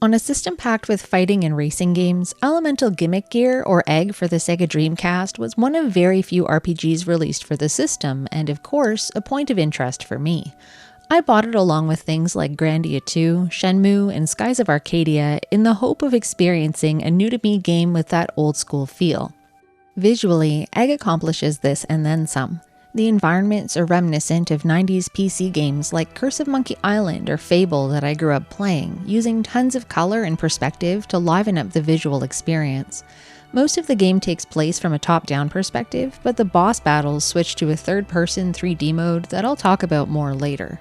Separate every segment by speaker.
Speaker 1: On a system packed with fighting and racing games, Elemental Gimmick Gear, or EGG for the Sega Dreamcast, was one of very few RPGs released for the system, and of course, a point of interest for me. I bought it along with things like Grandia 2, Shenmue, and Skies of Arcadia in the hope of experiencing a new-to-me game with that old-school feel. Visually, EGG accomplishes this and then some. The environments are reminiscent of 90s PC games like Curse of Monkey Island or Fable that I grew up playing, using tons of color and perspective to liven up the visual experience. Most of the game takes place from a top-down perspective, but the boss battles switch to a third-person 3D mode that I'll talk about more later.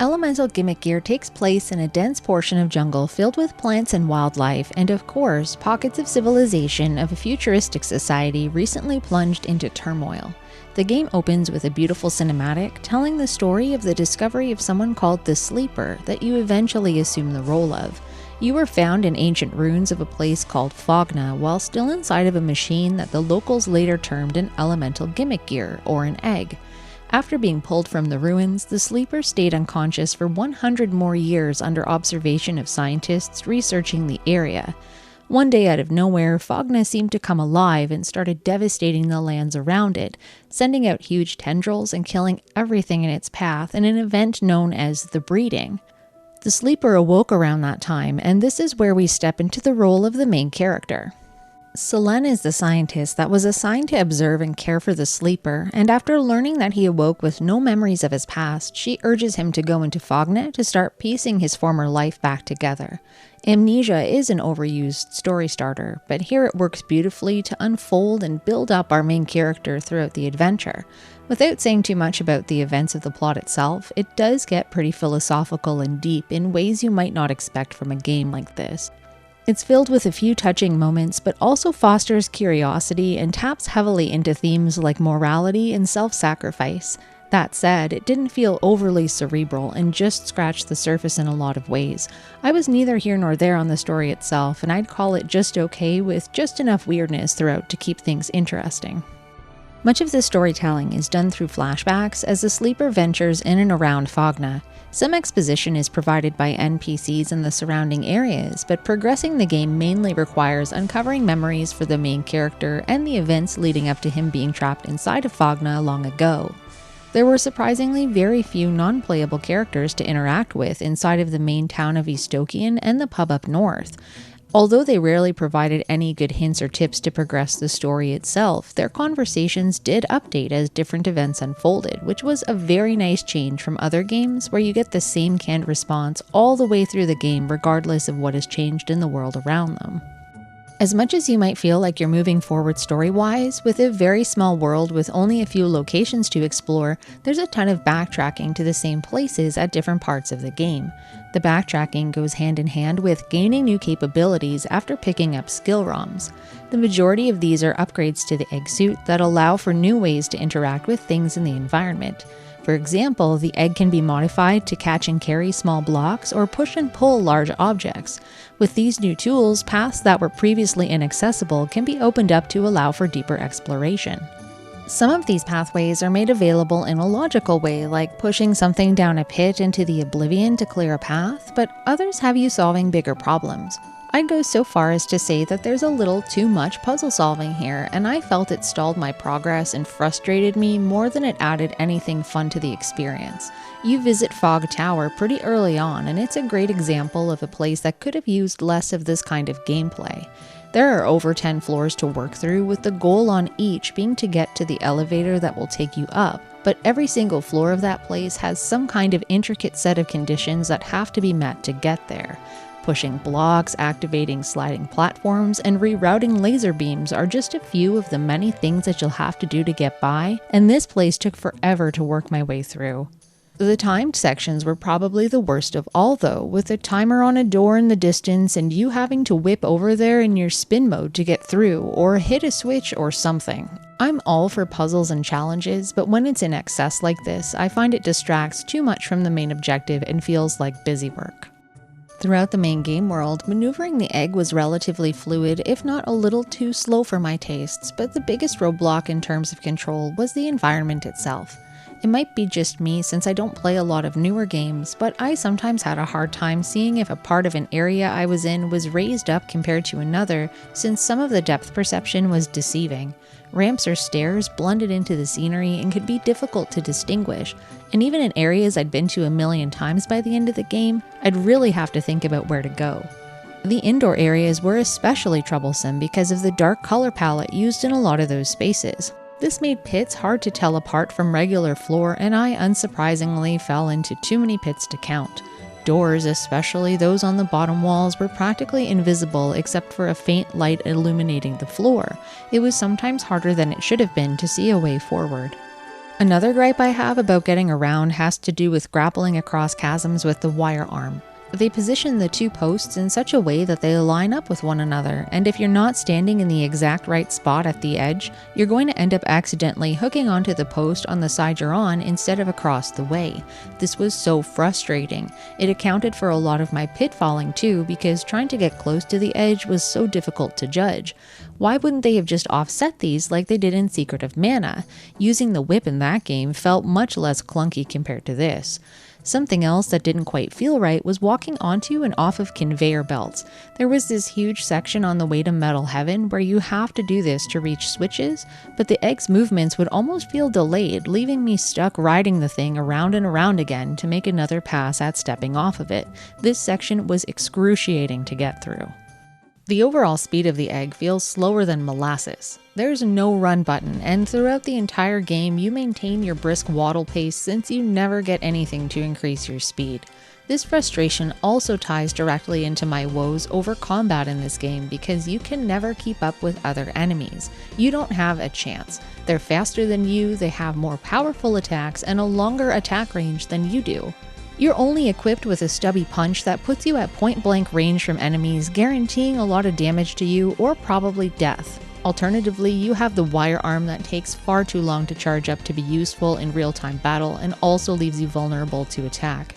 Speaker 1: Elemental Gimmick Gear takes place in a dense portion of jungle filled with plants and wildlife, and of course, pockets of civilization of a futuristic society recently plunged into turmoil. The game opens with a beautiful cinematic telling the story of the discovery of someone called the Sleeper that you eventually assume the role of. You were found in ancient ruins of a place called Fogna while still inside of a machine that the locals later termed an Elemental Gimmick Gear, or an EGG. After being pulled from the ruins, the Sleeper stayed unconscious for 100 more years under observation of scientists researching the area. One day out of nowhere, Fogna seemed to come alive and started devastating the lands around it, sending out huge tendrils and killing everything in its path in an event known as the Breeding. The Sleeper awoke around that time, and this is where we step into the role of the main character. Selene is the scientist that was assigned to observe and care for the Sleeper, and after learning that he awoke with no memories of his past, she urges him to go into Fogna to start piecing his former life back together. Amnesia is an overused story starter, but here it works beautifully to unfold and build up our main character throughout the adventure. Without saying too much about the events of the plot itself, it does get pretty philosophical and deep in ways you might not expect from a game like this. It's filled with a few touching moments, but also fosters curiosity and taps heavily into themes like morality and self-sacrifice. That said, it didn't feel overly cerebral and just scratched the surface in a lot of ways. I was neither here nor there on the story itself, and I'd call it just okay with just enough weirdness throughout to keep things interesting. Much of the storytelling is done through flashbacks as the Sleeper ventures in and around Fogna. Some exposition is provided by NPCs in the surrounding areas, but progressing the game mainly requires uncovering memories for the main character and the events leading up to him being trapped inside of Fogna long ago. There were surprisingly very few non-playable characters to interact with inside of the main town of Estokian and the pub up north. Although they rarely provided any good hints or tips to progress the story itself, their conversations did update as different events unfolded, which was a very nice change from other games where you get the same canned response all the way through the game regardless of what has changed in the world around them. As much as you might feel like you're moving forward story-wise, with a very small world with only a few locations to explore, there's a ton of backtracking to the same places at different parts of the game. The backtracking goes hand in hand with gaining new capabilities after picking up skill ROMs. The majority of these are upgrades to the egg suit that allow for new ways to interact with things in the environment. For example, the egg can be modified to catch and carry small blocks or push and pull large objects. With these new tools, paths that were previously inaccessible can be opened up to allow for deeper exploration. Some of these pathways are made available in a logical way, like pushing something down a pit into the oblivion to clear a path, but others have you solving bigger problems. I'd go so far as to say that there's a little too much puzzle solving here, and I felt it stalled my progress and frustrated me more than it added anything fun to the experience. You visit Fog Tower pretty early on, and it's a great example of a place that could have used less of this kind of gameplay. There are over 10 floors to work through, with the goal on each being to get to the elevator that will take you up, but every single floor of that place has some kind of intricate set of conditions that have to be met to get there. Pushing blocks, activating sliding platforms, and rerouting laser beams are just a few of the many things that you'll have to do to get by, and this place took forever to work my way through. The timed sections were probably the worst of all though, with a timer on a door in the distance and you having to whip over there in your spin mode to get through, or hit a switch or something. I'm all for puzzles and challenges, but when it's in excess like this, I find it distracts too much from the main objective and feels like busy work. Throughout the main game world, maneuvering the egg was relatively fluid, if not a little too slow for my tastes, but the biggest roadblock in terms of control was the environment itself. It might be just me since I don't play a lot of newer games, but I sometimes had a hard time seeing if a part of an area I was in was raised up compared to another, since some of the depth perception was deceiving. Ramps or stairs blended into the scenery and could be difficult to distinguish, and even in areas I'd been to a million times by the end of the game, I'd really have to think about where to go. The indoor areas were especially troublesome because of the dark color palette used in a lot of those spaces. This made pits hard to tell apart from regular floor, and I unsurprisingly fell into too many pits to count. Doors, especially those on the bottom walls, were practically invisible except for a faint light illuminating the floor. It was sometimes harder than it should have been to see a way forward. Another gripe I have about getting around has to do with grappling across chasms with the wire arm. They position the two posts in such a way that they line up with one another, and if you're not standing in the exact right spot at the edge, you're going to end up accidentally hooking onto the post on the side you're on instead of across the way. This was so frustrating. It accounted for a lot of my pitfalling too, because trying to get close to the edge was so difficult to judge. Why wouldn't they have just offset these like they did in Secret of Mana? Using the whip in that game felt much less clunky compared to this. Something else that didn't quite feel right was walking onto and off of conveyor belts. There was this huge section on the way to Metal Heaven where you have to do this to reach switches, but the egg's movements would almost feel delayed, leaving me stuck riding the thing around and around again to make another pass at stepping off of it. This section was excruciating to get through. The overall speed of the egg feels slower than molasses. There's no run button, and throughout the entire game you maintain your brisk waddle pace since you never get anything to increase your speed. This frustration also ties directly into my woes over combat in this game because you can never keep up with other enemies. You don't have a chance. They're faster than you, they have more powerful attacks, and a longer attack range than you do. You're only equipped with a stubby punch that puts you at point-blank range from enemies, guaranteeing a lot of damage to you or probably death. Alternatively, you have the wire arm that takes far too long to charge up to be useful in real-time battle and also leaves you vulnerable to attack.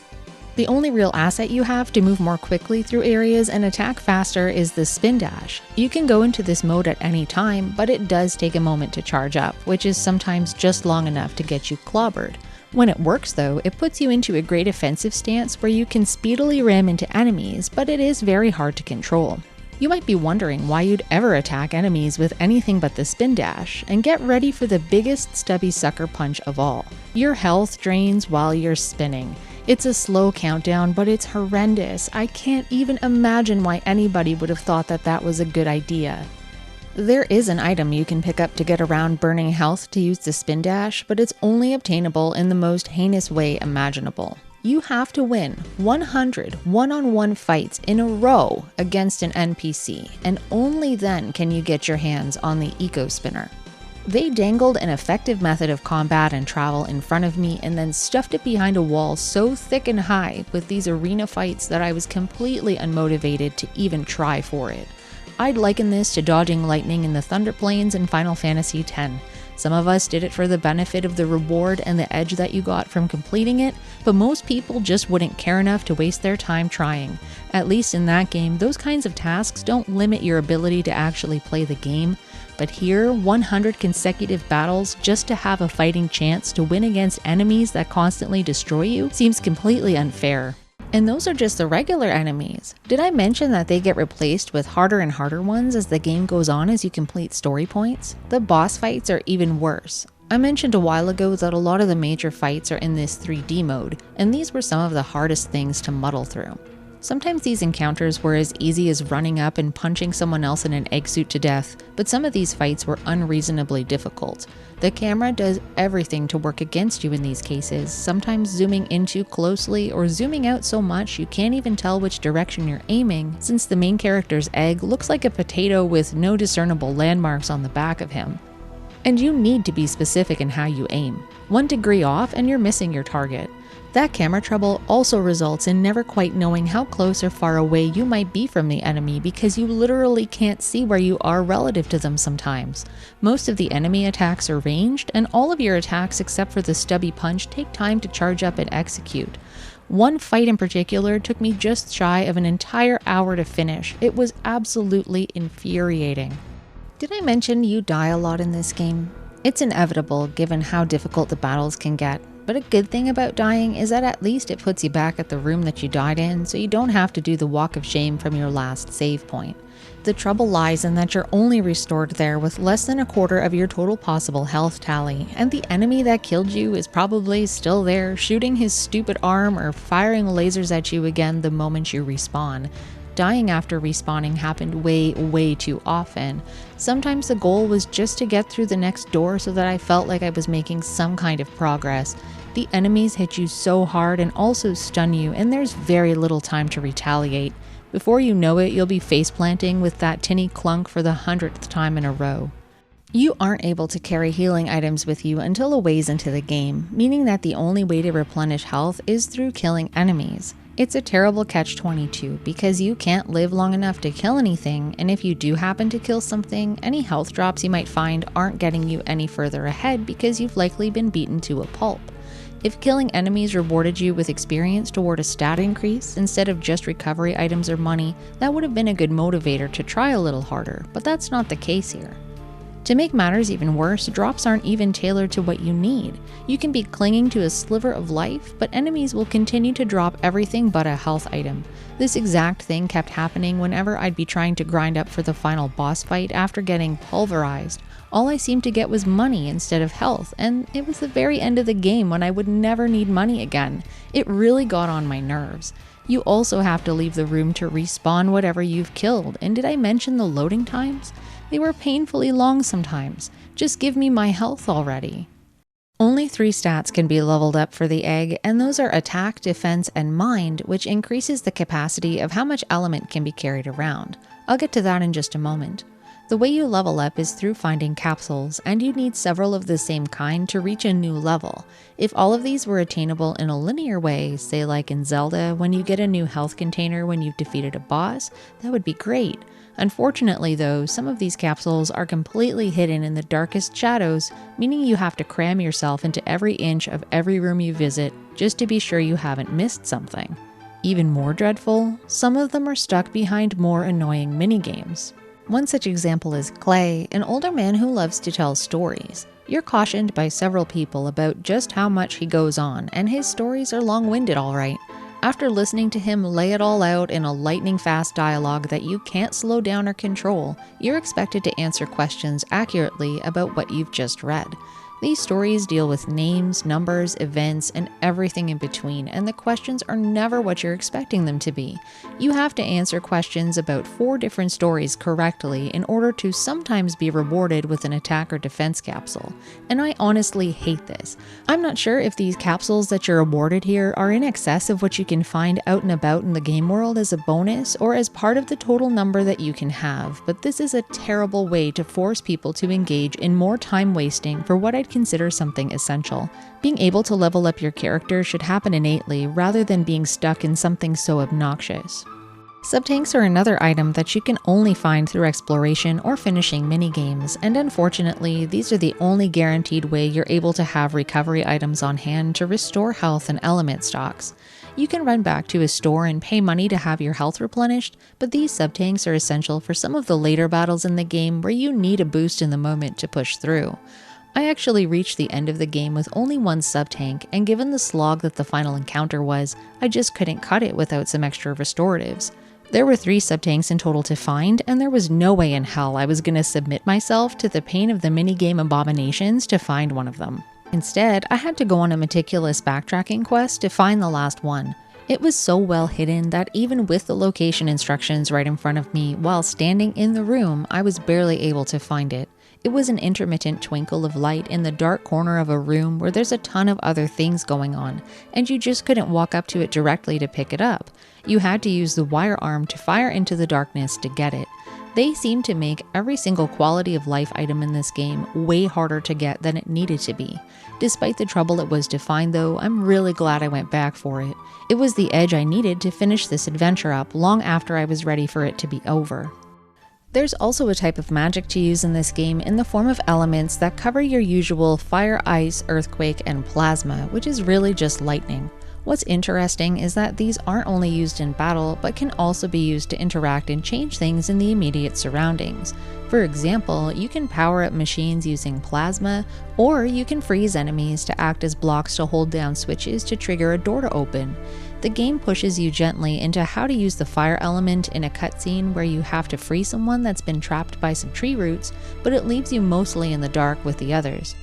Speaker 1: The only real asset you have to move more quickly through areas and attack faster is the spin dash. You can go into this mode at any time, but it does take a moment to charge up, which is sometimes just long enough to get you clobbered. When it works though, it puts you into a great offensive stance where you can speedily ram into enemies, but it is very hard to control. You might be wondering why you'd ever attack enemies with anything but the spin dash, and get ready for the biggest stubby sucker punch of all. Your health drains while you're spinning. It's a slow countdown, but it's horrendous. I can't even imagine why anybody would have thought that that was a good idea. There is an item you can pick up to get around burning health to use the spin dash, but it's only obtainable in the most heinous way imaginable. You have to win 100 one-on-one fights in a row against an NPC, and only then can you get your hands on the Eco Spinner. They dangled an effective method of combat and travel in front of me and then stuffed it behind a wall so thick and high with these arena fights that I was completely unmotivated to even try for it. I'd liken this to dodging lightning in the Thunder Plains in Final Fantasy X. Some of us did it for the benefit of the reward and the edge that you got from completing it, but most people just wouldn't care enough to waste their time trying. At least in that game, those kinds of tasks don't limit your ability to actually play the game. But here, 100 consecutive battles just to have a fighting chance to win against enemies that constantly destroy you seems completely unfair. And those are just the regular enemies. Did I mention that they get replaced with harder and harder ones as the game goes on as you complete story points? The boss fights are even worse. I mentioned a while ago that a lot of the major fights are in this 3D mode, and these were some of the hardest things to muddle through. Sometimes these encounters were as easy as running up and punching someone else in an egg suit to death, but some of these fights were unreasonably difficult. The camera does everything to work against you in these cases, sometimes zooming in too closely or zooming out so much you can't even tell which direction you're aiming, since the main character's egg looks like a potato with no discernible landmarks on the back of him. And you need to be specific in how you aim. 1 degree off and you're missing your target. That camera trouble also results in never quite knowing how close or far away you might be from the enemy because you literally can't see where you are relative to them sometimes. Most of the enemy attacks are ranged, and all of your attacks except for the stubby punch take time to charge up and execute. One fight in particular took me just shy of an entire hour to finish. It was absolutely infuriating. Did I mention you die a lot in this game? It's inevitable given how difficult the battles can get. But a good thing about dying is that at least it puts you back at the room that you died in, so you don't have to do the walk of shame from your last save point. The trouble lies in that you're only restored there with less than a quarter of your total possible health tally, and the enemy that killed you is probably still there, shooting his stupid arm or firing lasers at you again the moment you respawn. Dying after respawning happened way too often. Sometimes the goal was just to get through the next door so that I felt like I was making some kind of progress. The enemies hit you so hard and also stun you, and there's very little time to retaliate. Before you know it, you'll be face-planting with that tinny clunk for the 100th time in a row. You aren't able to carry healing items with you until a ways into the game, meaning that the only way to replenish health is through killing enemies. It's a terrible catch-22 because you can't live long enough to kill anything, and if you do happen to kill something, any health drops you might find aren't getting you any further ahead because you've likely been beaten to a pulp. If killing enemies rewarded you with experience toward a stat increase instead of just recovery items or money, that would have been a good motivator to try a little harder, but that's not the case here. To make matters even worse, drops aren't even tailored to what you need. You can be clinging to a sliver of life, but enemies will continue to drop everything but a health item. This exact thing kept happening whenever I'd be trying to grind up for the final boss fight after getting pulverized. All I seemed to get was money instead of health, and it was the very end of the game when I would never need money again. It really got on my nerves. You also have to leave the room to respawn whatever you've killed, and did I mention the loading times? They were painfully long sometimes. Just give me my health already. Only 3 stats can be leveled up for the egg, and those are attack, defense, and mind, which increases the capacity of how much element can be carried around. I'll get to that in just a moment. The way you level up is through finding capsules, and you need several of the same kind to reach a new level. If all of these were attainable in a linear way, say like in Zelda, when you get a new health container when you've defeated a boss, that would be great. Unfortunately though, some of these capsules are completely hidden in the darkest shadows, meaning you have to cram yourself into every inch of every room you visit just to be sure you haven't missed something. Even more dreadful, some of them are stuck behind more annoying minigames. One such example is Clay, an older man who loves to tell stories. You're cautioned by several people about just how much he goes on, and his stories are long-winded alright. After listening to him lay it all out in a lightning-fast dialogue that you can't slow down or control, you're expected to answer questions accurately about what you've just read. These stories deal with names, numbers, events, and everything in between, and the questions are never what you're expecting them to be. You have to answer questions about 4 different stories correctly in order to sometimes be rewarded with an attack or defense capsule, and I honestly hate this. I'm not sure if these capsules that you're awarded here are in excess of what you can find out and about in the game world as a bonus or as part of the total number that you can have, but this is a terrible way to force people to engage in more time wasting for what I'd consider something essential. Being able to level up your character should happen innately rather than being stuck in something so obnoxious. Subtanks are another item that you can only find through exploration or finishing minigames, and unfortunately, these are the only guaranteed way you're able to have recovery items on hand to restore health and element stocks. You can run back to a store and pay money to have your health replenished, but these subtanks are essential for some of the later battles in the game where you need a boost in the moment to push through. I actually reached the end of the game with only 1 sub-tank, and given the slog that the final encounter was, I just couldn't cut it without some extra restoratives. There were 3 sub-tanks in total to find, and there was no way in hell I was going to submit myself to the pain of the minigame abominations to find one of them. Instead, I had to go on a meticulous backtracking quest to find the last one. It was so well hidden that even with the location instructions right in front of me while standing in the room, I was barely able to find it. It was an intermittent twinkle of light in the dark corner of a room where there's a ton of other things going on, and you just couldn't walk up to it directly to pick it up. You had to use the wire arm to fire into the darkness to get it. They seem to make every single quality of life item in this game way harder to get than it needed to be. Despite the trouble it was to find though, I'm really glad I went back for it. It was the edge I needed to finish this adventure up long after I was ready for it to be over. There's also a type of magic to use in this game in the form of elements that cover your usual fire, ice, earthquake, and plasma, which is really just lightning. What's interesting is that these aren't only used in battle, but can also be used to interact and change things in the immediate surroundings. For example, you can power up machines using plasma, or you can freeze enemies to act as blocks to hold down switches to trigger a door to open. The game pushes you gently into how to use the fire element in a cutscene where you have to free someone that's been trapped by some tree roots, but it leaves you mostly in the dark with the others.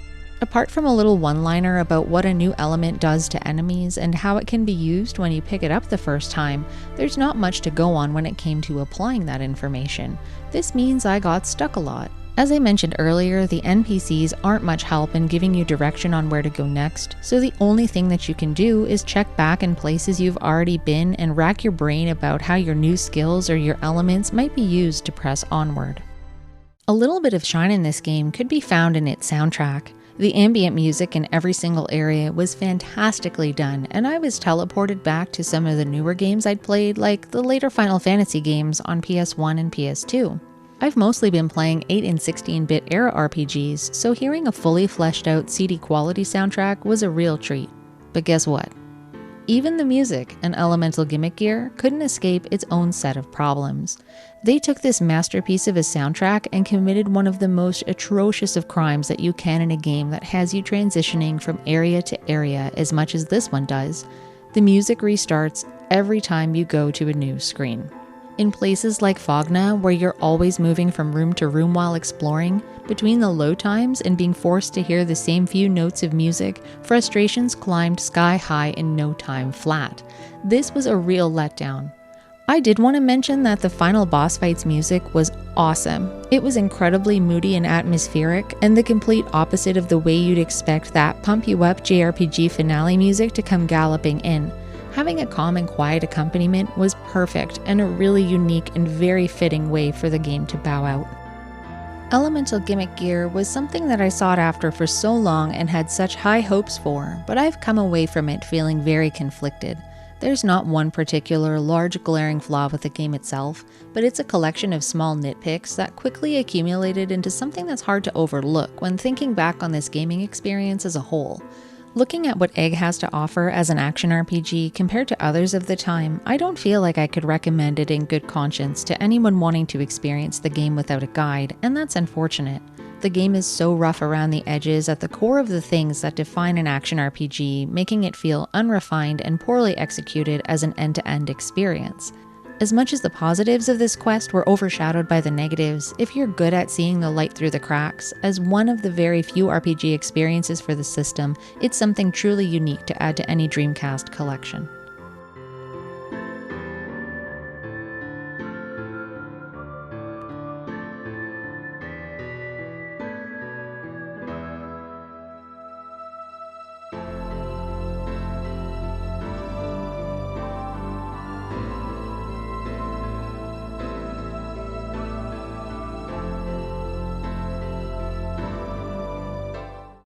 Speaker 1: Apart from a little one-liner about what a new element does to enemies and how it can be used when you pick it up the first time, there's not much to go on when it came to applying that information. This means I got stuck a lot. As I mentioned earlier, the NPCs aren't much help in giving you direction on where to go next, so the only thing that you can do is check back in places you've already been and rack your brain about how your new skills or your elements might be used to press onward. A little bit of shine in this game could be found in its soundtrack. The ambient music in every single area was fantastically done, and I was teleported back to some of the newer games I'd played, like the later Final Fantasy games on PS1 and PS2. I've mostly been playing 8 and 16-bit era RPGs, so hearing a fully fleshed out CD quality soundtrack was a real treat. But guess what? Even the music and Elemental Gimmick Gear couldn't escape its own set of problems. They took this masterpiece of a soundtrack and committed one of the most atrocious of crimes that you can in a game that has you transitioning from area to area as much as this one does. The music restarts every time you go to a new screen. In places like Fogna, where you're always moving from room to room while exploring, between the load times and being forced to hear the same few notes of music, frustrations climbed sky high in no time flat. This was a real letdown. I did want to mention that the final boss fight's music was awesome. It was incredibly moody and atmospheric, and the complete opposite of the way you'd expect that pump you up JRPG finale music to come galloping in. Having a calm and quiet accompaniment was perfect and a really unique and very fitting way for the game to bow out. Elemental Gimmick Gear was something that I sought after for so long and had such high hopes for, but I've come away from it feeling very conflicted. There's not one particular large glaring flaw with the game itself, but it's a collection of small nitpicks that quickly accumulated into something that's hard to overlook when thinking back on this gaming experience as a whole. Looking at what Egg has to offer as an action RPG compared to others of the time, I don't feel like I could recommend it in good conscience to anyone wanting to experience the game without a guide, and that's unfortunate. The game is so rough around the edges at the core of the things that define an action RPG, making it feel unrefined and poorly executed as an end-to-end experience. As much as the positives of this quest were overshadowed by the negatives, if you're good at seeing the light through the cracks, as one of the very few RPG experiences for the system, it's something truly unique to add to any Dreamcast collection.